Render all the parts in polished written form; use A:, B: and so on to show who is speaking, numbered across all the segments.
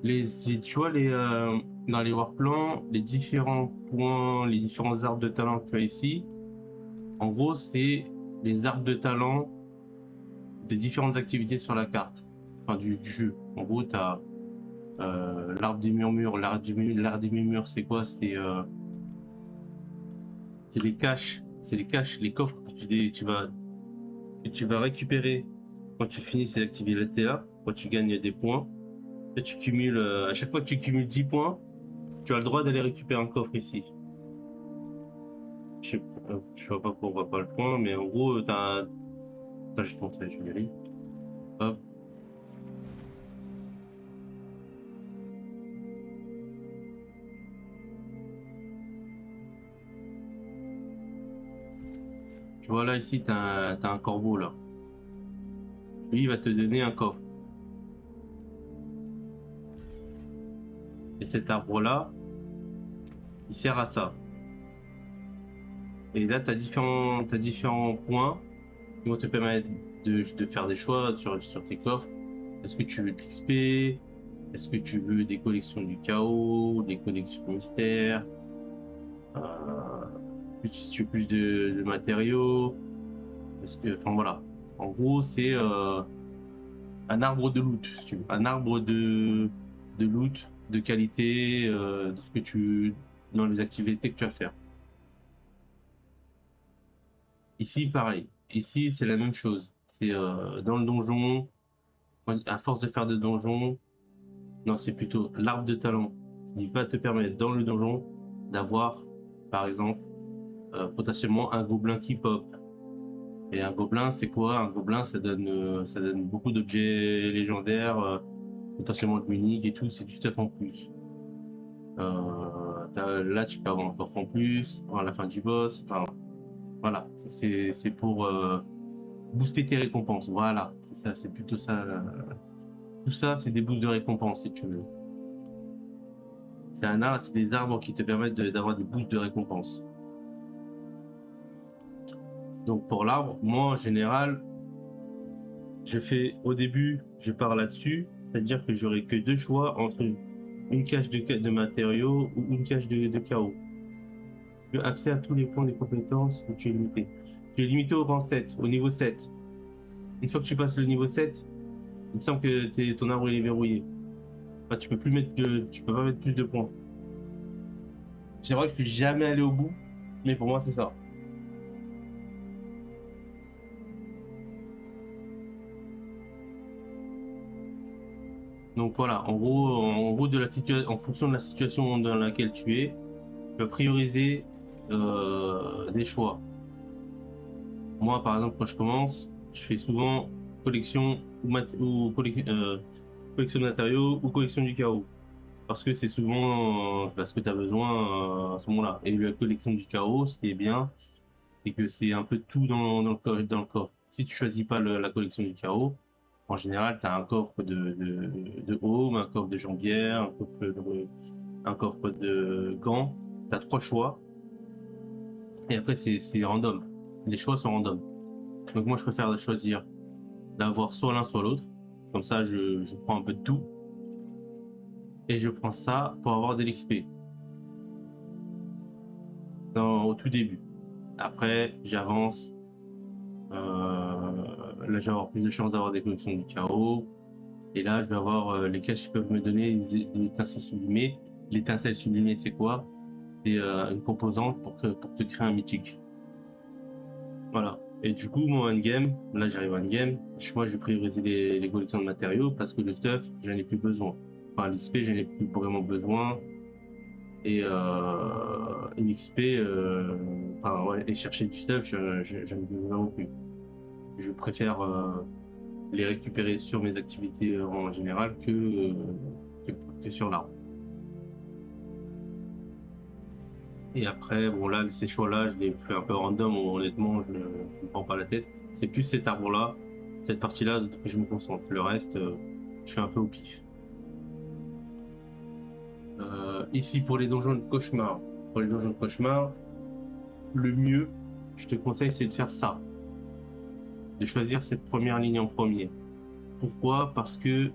A: Tu vois, dans les warplans, les différents points, les différents arbres de talent que tu as ici, en gros, c'est les arbres de talent des différentes activités sur la carte, enfin du jeu. En gros, tu as l'arbre des murmures. L'arbre des murmures, c'est quoi? C'est les caches, les coffres que tu vas récupérer quand tu finis ces activités-là, quand tu gagnes des points. Là, tu cumules, à chaque fois que tu cumules 10 points, tu as le droit d'aller récupérer un coffre ici. Je vois pas pourquoi on voit pas le point, mais en gros, t'as. Attends, je vais te montrer, je vais y aller. Hop. Tu vois là, ici, t'as un corbeau là. Lui, il va te donner un coffre. Et cet arbre-là, il sert à ça. Et là, t'as différents points qui vont te permettre de faire des choix sur tes coffres. Est-ce que tu veux de l'XP? Est-ce que tu veux des collections du chaos, des collections mystères, si tu veux plus de matériaux? Enfin voilà. En gros, c'est un arbre de loot, si tu veux. Un arbre de loot, de qualité, de ce que dans les activités que tu vas faire. Ici, pareil. Ici, c'est la même chose. C'est dans le donjon. À force de faire des donjons, non, c'est plutôt l'arbre de talent qui va te permettre dans le donjon d'avoir, par exemple, potentiellement un gobelin qui pop. Et un gobelin, c'est quoi? Un gobelin, ça donne beaucoup d'objets légendaires, potentiellement uniques et tout, c'est du stuff en plus. Là, tu peux avoir un coffre en plus, à la fin du boss. Enfin, voilà, c'est pour booster tes récompenses. Voilà, c'est ça, c'est plutôt ça. Tout ça, c'est des boosts de récompenses, si tu veux. C'est des arbres qui te permettent d'avoir des boosts de récompenses. Donc pour l'arbre, moi en général, au début, je pars là-dessus, c'est-à-dire que j'aurai que deux choix entre une cache de matériaux ou une cache de chaos. Tu as accès à tous les points des compétences où tu es limité. Tu es limité au rang 7, au niveau 7. Une fois que tu passes le niveau 7, il me semble que ton arbre il est verrouillé. Enfin, tu peux pas mettre plus de points. C'est vrai que je suis jamais allé au bout, mais pour moi c'est ça. Donc voilà, en gros en fonction de la situation dans laquelle tu es, tu vas prioriser des choix. Moi, par exemple, quand je commence, je fais souvent collection collection de matériaux ou collection du chaos. Parce que c'est souvent parce que tu as besoin à ce moment-là. Et la collection du chaos, ce qui est bien, c'est que c'est un peu tout dans le coffre. Si tu choisis pas la collection du chaos, en général, tu as un coffre de home, un coffre de jambière, un coffre de gants. Tu as trois choix. Et après, c'est random. Les choix sont random. Donc moi, je préfère choisir d'avoir soit l'un, soit l'autre. Comme ça, je prends un peu de tout. Et je prends ça pour avoir de l'XP. Au tout début. Après, j'avance. Là, je vais avoir plus de chances d'avoir des collections du chaos. Et là, je vais avoir les caches qui peuvent me donner l'étincelle sublimée. L'étincelle sublimée, c'est quoi? C'est une composante pour te créer un mythique. Voilà. Et du coup, moi, endgame, là, j'arrive à endgame. Moi, je vais prioriser les collections de matériaux parce que le stuff, j'en ai plus besoin. Enfin, l'XP, j'en ai plus vraiment besoin. Et l'XP, enfin, ouais, et chercher du stuff, j'en ai plus vraiment plus. Je préfère les récupérer sur mes activités en général que sur l'arbre. Et après, bon là, ces choix-là, je les fais un peu random, honnêtement, je ne me prends pas la tête. C'est plus cet arbre-là, cette partie-là, que je me concentre. Le reste, je fais un peu au pif. Ici, pour les donjons de cauchemar, le mieux, je te conseille, c'est de faire ça. De choisir cette première ligne en premier. Pourquoi? Parce que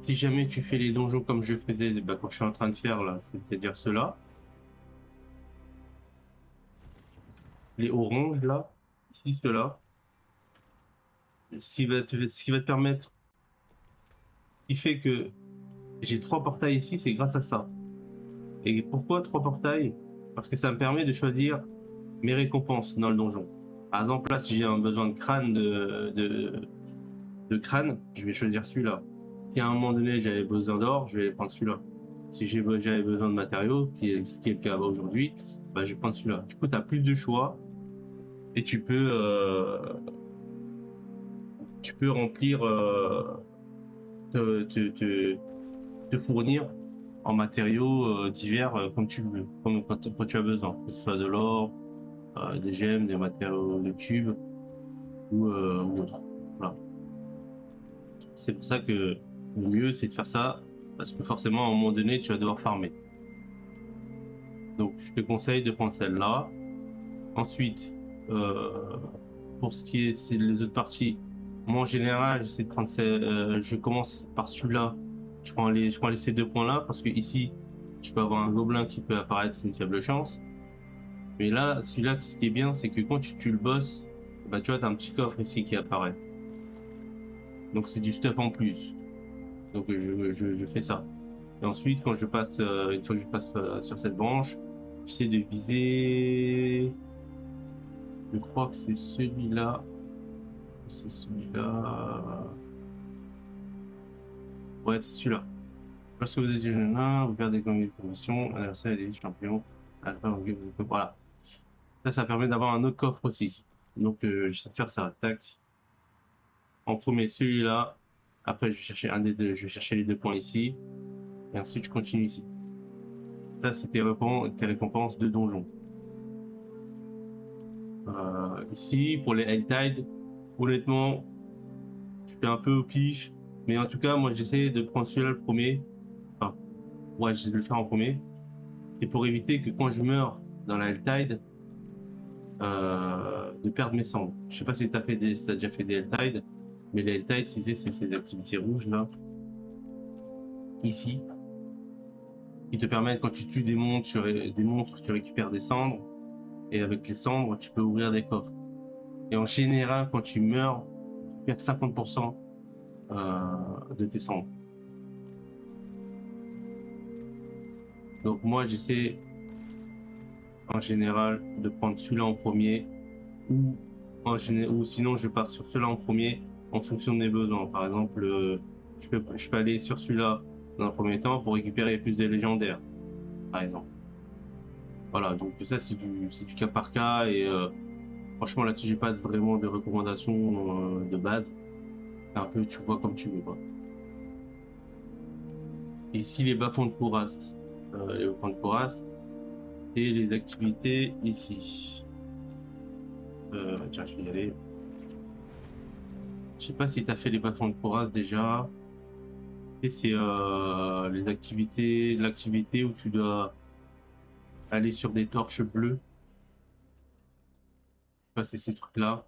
A: Si jamais tu fais les donjons comme je faisais bah, quand je suis en train de faire là, c'est-à-dire ceux-là, les oranges là, ici ceux-là, ce qui va te permettre, qui fait que j'ai 3 portails ici, c'est grâce à ça. Et pourquoi 3 portails? Parce que ça me permet de choisir mes récompenses dans le donjon. Par exemple, là, si j'ai un besoin de crâne de crâne, je vais choisir celui-là. Si à un moment donné j'avais besoin d'or, je vais prendre celui-là. Si j'avais besoin de matériaux, ce qui est le cas aujourd'hui, bah, je vais prendre celui-là. Du coup, tu as plus de choix et tu peux remplir, te fournir en matériaux divers comme tu veux, comme quand tu as besoin, que ce soit de l'or, des gemmes, des matériaux de cubes ou autre. Voilà. C'est pour ça que le mieux c'est de faire ça parce que forcément à un moment donné tu vas devoir farmer. Donc je te conseille de prendre celle-là. Ensuite, pour ce qui est les autres parties, moi en général j'essaie de prendre je commence par celui-là. Je prends ces 2 points-là parce que ici je peux avoir un gobelin qui peut apparaître, c'est une faible chance. Mais là, celui-là, ce qui est bien, c'est que quand tu tues le boss, bah, tu vois, t'as un petit coffre ici qui apparaît. Donc c'est du stuff en plus. Donc je fais ça. Et ensuite, quand je passe, une fois que je passe sur cette branche, j'essaie de viser. Je crois que c'est celui-là. C'est celui-là. Ouais, c'est celui-là. Lorsque vous êtes jeune, vous perdez comme une position, adversaire et des champions. Voilà. Ça permet d'avoir un autre coffre aussi. Donc j'essaie de faire ça. Tac. En premier celui-là. Après je vais chercher un des deux. Je vais chercher les 2 points ici. Et ensuite je continue ici. Ça c'est tes récompenses de donjon. Ici pour les Helltide, honnêtement, je fais un peu au pif. Mais en tout cas, moi j'essaie de prendre celui-là le premier. Enfin, ouais, j'essaie de le faire en premier. C'est pour éviter que quand je meurs dans la Helltide, de perdre mes cendres. Je sais pas si tu as déjà fait des Helltide, mais les Helltide, c'est ces activités rouges là, ici, qui te permettent quand tu tues des monstres, tu récupères des cendres, et avec les cendres, tu peux ouvrir des coffres. Et en général, quand tu meurs, tu perds 50% de tes cendres. Donc moi, j'essaie en général de prendre celui-là en premier, ou sinon je pars sur celui-là en premier en fonction de mes besoins. Par exemple, je peux aller sur celui-là dans un premier temps pour récupérer plus de légendaires, par exemple. Voilà, donc ça c'est du cas par cas et franchement là-dessus j'ai pas vraiment de recommandations de base. C'est un peu tu vois comme tu veux quoi. Et si les bas-fonds de Kourast, les bas-fonds de Kourast, c'est les activités ici. Tiens, je vais y aller. Je sais pas si tu as fait les bas-fonds de Kourast déjà. Et c'est l'activité où tu dois aller sur des torches bleues. C'est ces trucs-là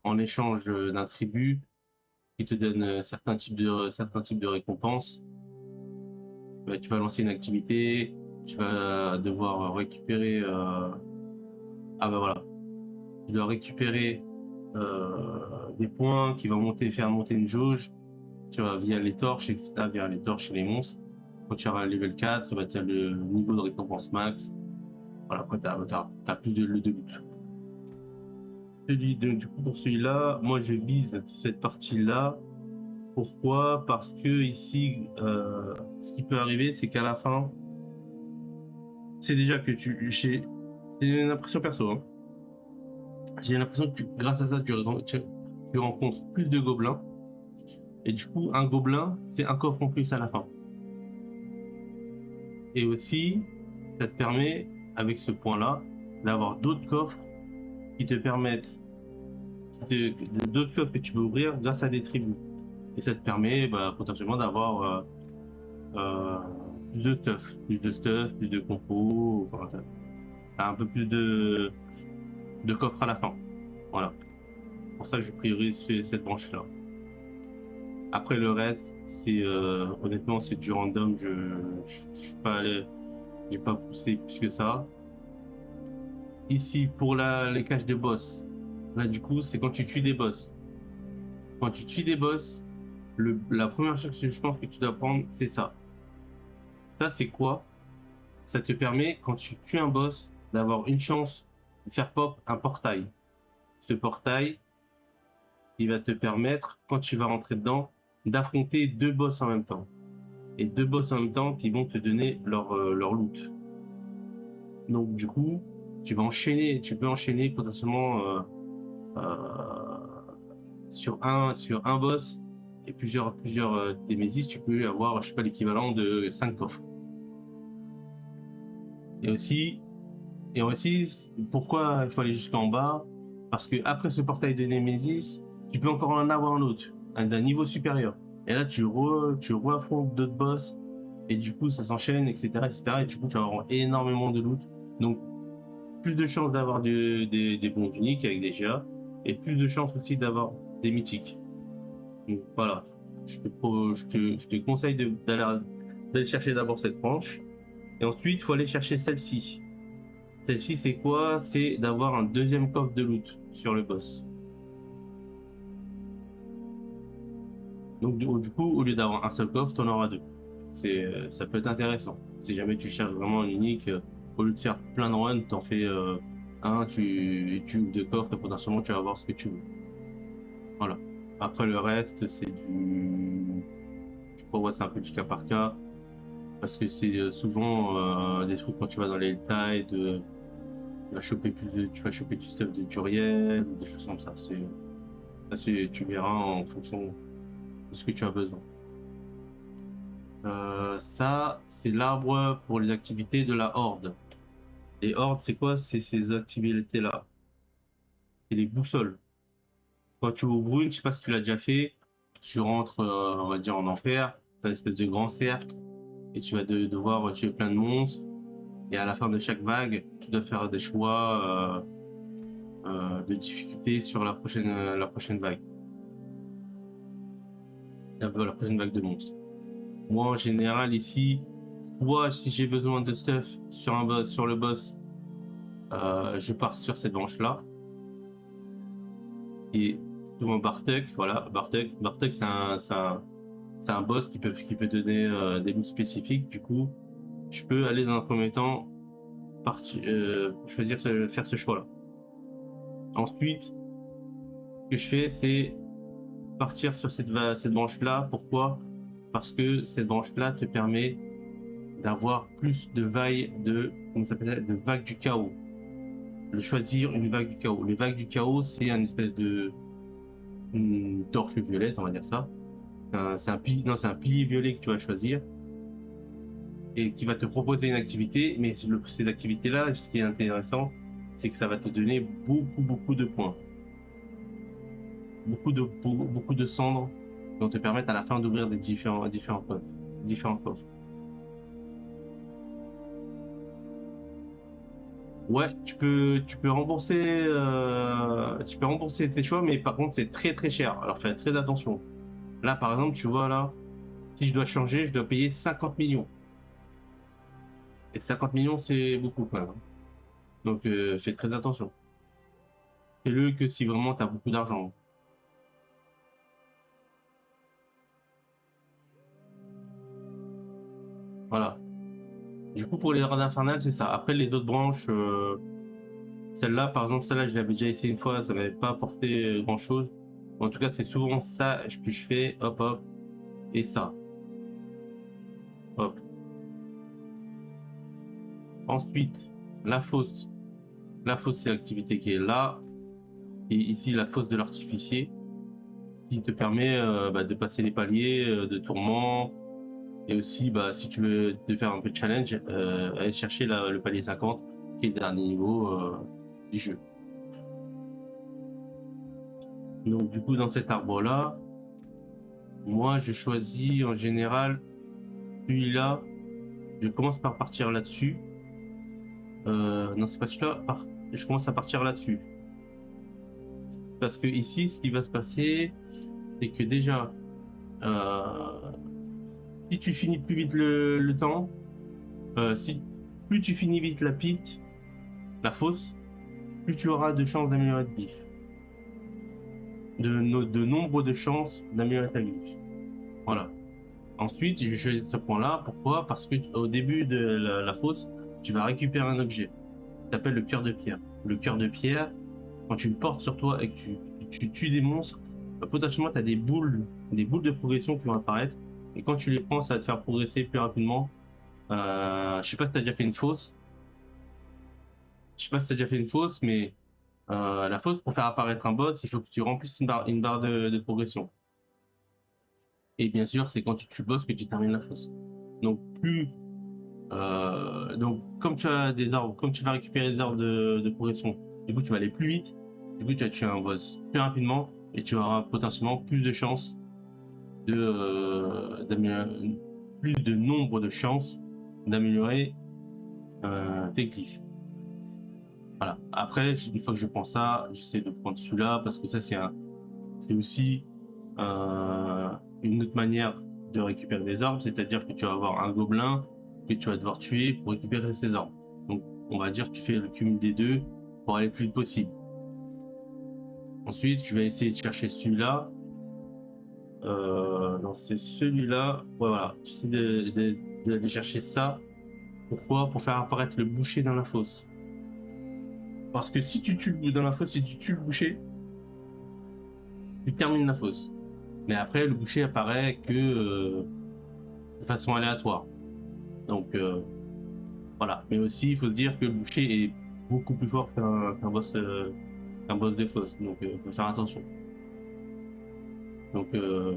A: en échange d'un tribut qui te donne certains types de récompenses. Tu vas lancer une activité, tu vas devoir récupérer. Ah bah voilà, tu dois récupérer des points qui vont faire monter une jauge. Tu vois, via les torches, etc., via les torches et les monstres. Quand tu auras le level 4, bah, tu as le niveau de récompense max. Voilà, après, tu as plus de loot. Du coup, pour celui-là, moi, je vise cette partie-là. Pourquoi? Parce que ici, ce qui peut arriver, c'est qu'à la fin, c'est déjà que c'est une impression perso, hein. J'ai l'impression que grâce à ça, tu rencontres plus de gobelins. Et du coup, un gobelin, c'est un coffre en plus à la fin. Et aussi, ça te permet, avec ce point-là, d'avoir d'autres coffres qui te permettent, d'autres coffres que tu peux ouvrir grâce à des tribus. Et ça te permet potentiellement d'avoir plus de stuff, plus de compos, enfin, t'as un peu plus de coffres à la fin. Voilà. C'est pour ça que je priorise cette branche-là. Après le reste, c'est honnêtement c'est du random. Je suis pas allé, j'ai pas poussé plus que ça. Ici pour les caches de boss, là du coup c'est quand tu tues des boss. Quand tu tues des boss, la première chose que je pense que tu dois prendre, c'est ça. Ça c'est quoi? Ça te permet quand tu tues un boss d'avoir une chance de faire pop un portail. Ce portail, il va te permettre, quand tu vas rentrer dedans, d'affronter deux boss en même temps. Et deux boss en même temps qui vont te donner leur loot. Donc du coup, tu peux enchaîner potentiellement sur un boss et plusieurs Nemesis, tu peux avoir, je sais pas, l'équivalent de 5 coffres. Et aussi, pourquoi il faut aller jusqu'en bas? Parce que après ce portail de Nemesis, tu peux encore en avoir un autre, d'un niveau supérieur. Et là, tu re-affrontes d'autres boss, et du coup, ça s'enchaîne, etc., etc. Et du coup, tu vas avoir énormément de loot. Donc, plus de chances d'avoir des bons uniques avec des GA, et plus de chances aussi d'avoir des mythiques. Donc, voilà. Je te conseille d'aller chercher d'abord cette branche, et ensuite, il faut aller chercher celle-ci. Celle-ci, c'est quoi? C'est d'avoir un deuxième coffre de loot sur le boss. Donc du coup, au lieu d'avoir un seul coffre, tu en auras deux. Ça peut être intéressant. Si jamais tu cherches vraiment un unique, au lieu de faire plein de runs, t'en fais un, tu ouvres deux coffres et potentiellement tu vas voir ce que tu veux. Voilà. Après le reste, c'est du... Je crois ouais, c'est un peu du cas par cas. Parce que c'est souvent des trucs quand tu vas dans les tailles, tu vas choper tu vas choper du stuff de Duriel, des choses comme ça. Tu verras en fonction de ce que tu as besoin. Ça, c'est l'arbre pour les activités de la horde. Les hordes, c'est quoi? C'est ces activités-là. C'est les boussoles. Quand tu ouvres une, je sais pas si tu l'as déjà fait, tu rentres, on va dire, en enfer, tu as une espèce de grand cercle, et tu vas devoir tuer plein de monstres. Et à la fin de chaque vague, tu dois faire des choix de difficulté sur la prochaine vague. La prochaine vague de monstres. Moi, en général, ici, soit si j'ai besoin de stuff sur le boss, je pars sur cette branche-là. Et souvent Bartek, voilà, Bartek, c'est un boss qui peut donner des loots spécifiques. Du coup, je peux aller dans un premier temps faire ce choix-là. Ensuite, ce que je fais, c'est partir sur cette branche-là. Pourquoi? Parce que cette branche-là te permet d'avoir plus de de vagues du chaos. De choisir une vague du chaos. Les vagues du chaos, c'est une espèce de torche violette, on va dire ça. C'est un pilier violet que tu vas choisir et qui va te proposer une activité. Mais ces activités-là, ce qui est intéressant, c'est que ça va te donner beaucoup de points. Beaucoup de cendres qui vont te permettre à la fin d'ouvrir des différents coffres. Ouais, tu peux rembourser tes choix, mais par contre c'est très cher. Alors fais très attention. Là, par exemple, tu vois là, si je dois changer, je dois payer 50 millions. Et 50 millions, c'est beaucoup quand même, hein. Donc fais très attention. Fais-le que si vraiment tu as beaucoup d'argent. Voilà. Du coup, pour les rades infernales, c'est ça. Après, les autres branches, celle-là, par exemple, celle-là, je l'avais déjà essayé une fois, ça m'avait pas apporté grand-chose. En tout cas, c'est souvent ça que je fais, hop, et ça. Hop. Ensuite, la fosse. La fosse, c'est l'activité qui est là. Et ici, la fosse de l'artificier, qui te permet de passer les paliers de tourment. Et aussi, si tu veux te faire un peu de challenge, aller chercher le palier 50, qui est le dernier niveau du jeu. Donc, du coup, dans cet arbre-là, moi, je choisis en général celui-là. Je commence par partir là-dessus. Non, c'est pas celui-là. Je commence à partir là-dessus. Parce que ici, ce qui va se passer, c'est que déjà, si tu finis plus vite le temps, si plus tu finis vite la pite, la fosse, plus tu auras de chances d'améliorer ta glyphe. De nombre de chances d'améliorer ta glyphe. Voilà. Ensuite, je vais choisir ce point-là. Pourquoi? Parce que au début de la fosse, tu vas récupérer un objet. Ça s'appelle le cœur de pierre. Le cœur de pierre, quand tu le portes sur toi et que tu tues des monstres, potentiellement tu as des boules de progression qui vont apparaître. Et quand tu les prends, ça va te faire progresser plus rapidement. Je sais pas si tu as déjà fait une fosse. Je sais pas si tu as déjà fait une fosse, mais la fosse, pour faire apparaître un boss, il faut que tu remplisses une barre de progression. Et bien sûr, c'est quand tu tues le boss que tu termines la fosse. Donc donc comme tu as des orbes, comme tu vas récupérer des orbes de progression, du coup tu vas aller plus vite, du coup tu vas tuer un boss plus rapidement et tu auras potentiellement plus de chances plus de nombre de chances d'améliorer tes glyphes. Voilà. Après, une fois que je prends ça, j'essaie de prendre celui-là parce que ça c'est aussi une autre manière de récupérer des orbes, c'est-à-dire que tu vas avoir un gobelin que tu vas devoir tuer pour récupérer ses orbes. Donc on va dire que tu fais le cumul des deux pour aller le plus vite possible. Ensuite, je vais essayer de chercher celui-là. Non, c'est celui-là. Ouais, voilà, j'essaie d'aller chercher ça. Pourquoi? Pour faire apparaître le boucher dans la fosse. Parce que si tu tues dans la fosse, si tu tues le boucher, tu termines la fosse. Mais après, le boucher apparaît que de façon aléatoire. Donc voilà. Mais aussi, il faut se dire que le boucher est beaucoup plus fort qu'un boss de fosse. Donc il faut faire attention. Donc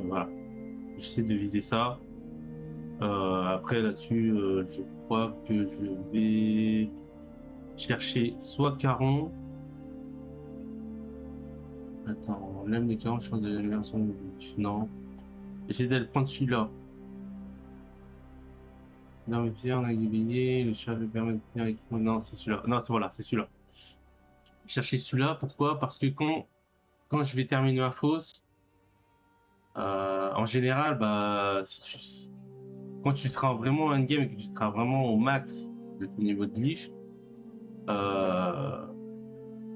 A: voilà. J'essaie de viser ça. Après là-dessus, je crois que je vais chercher soit Caron. Attends, l'âme des Caron, je pense de l'amélioration de non. J'essaie d'aller prendre celui-là. Dans mes pierres, on a guédillé, le chat me permet de tenir avec moi. Non, c'est celui-là. Non, voilà, c'est celui-là. Chercher celui-là, pourquoi? Parce que quand je vais terminer ma fosse, en général, bah, quand tu seras vraiment en game et que tu seras vraiment au max de ton niveau de glyphe,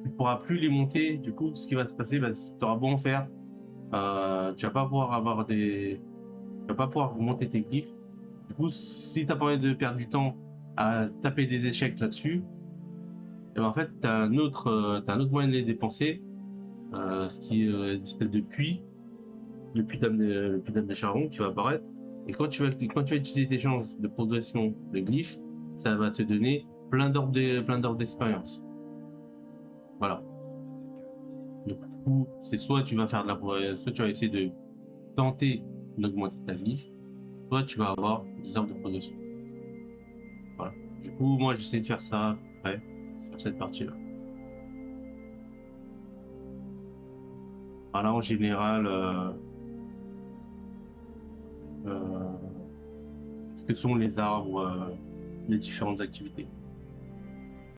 A: tu pourras plus les monter. Du coup, ce qui va se passer, bah, tu auras beau en faire, tu vas pas pouvoir tu vas pas pouvoir monter tes glyphes. Du coup, si tu as pas envie de perdre du temps à taper des échecs là-dessus, et ben en fait, tu as un autre moyen de les dépenser, ce qui est une espèce de puits, le puits d'âme de charbon qui va apparaître. Et quand tu vas utiliser tes chances de progression de glyphes, ça va te donner plein d'orbes d'expérience. Voilà. Donc, du coup, c'est soit tu vas soit tu vas essayer de tenter d'augmenter ta glyphe, soit tu vas avoir des orbes de progression. Voilà. Du coup, moi, j'essaie de faire ça après, sur cette partie-là. Voilà, en général, ce que sont les arbres, les différentes activités.